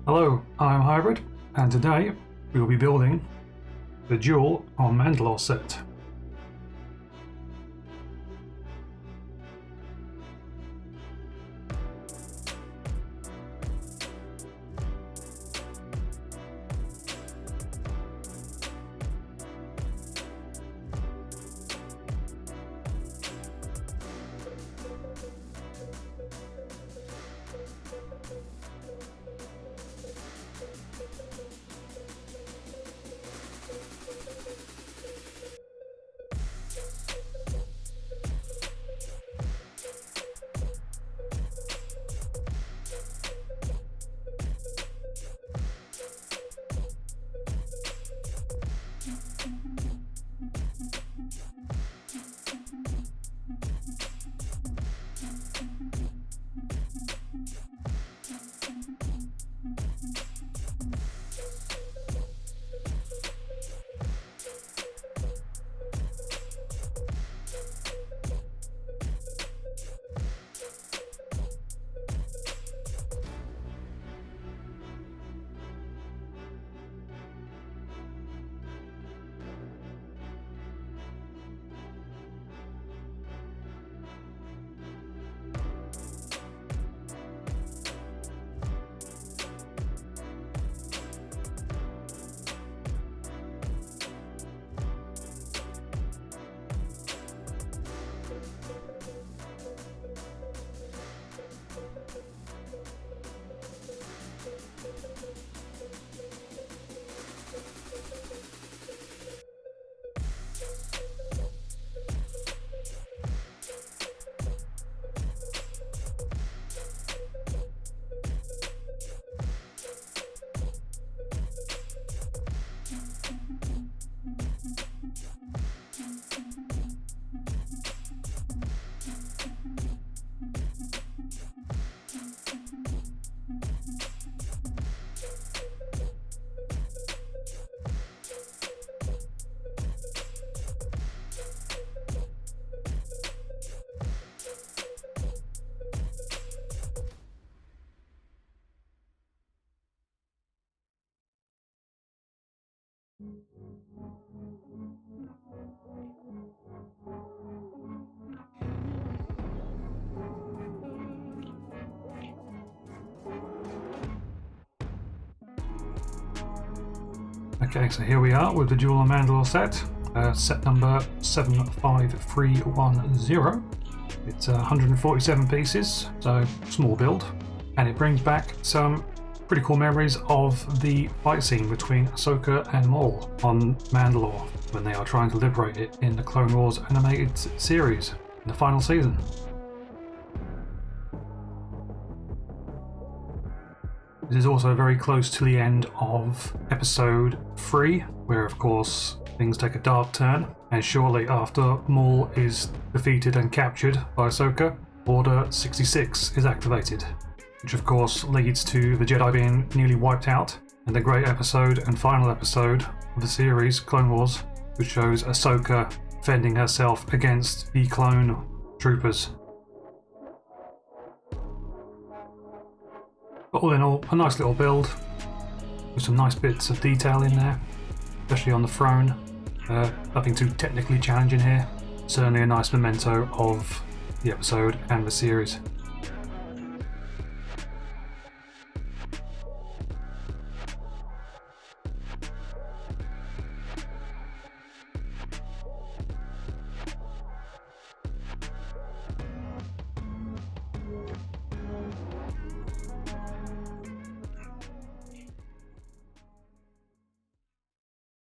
Hello, I'm Hybrid, and today we will be building the Duel on Mandalore set. Okay, so here we are with the Duel on Mandalore set, set number 75310. It's 147 pieces, so small build, and it brings back some pretty cool memories of the fight scene between Ahsoka and Maul on Mandalore when they are trying to liberate it in the Clone Wars animated series in the final season. This is also very close to the end of episode 3, where of course things take a dark turn, and shortly after Maul is defeated and captured by Ahsoka, Order 66 is activated, which of course leads to the Jedi being nearly wiped out, and the great episode and final episode of the series, Clone Wars, which shows Ahsoka defending herself against the clone troopers. But all in all, a nice little build with some nice bits of detail in there, especially on the throne. Nothing too technically challenging here. Certainly a nice memento of the episode and the series.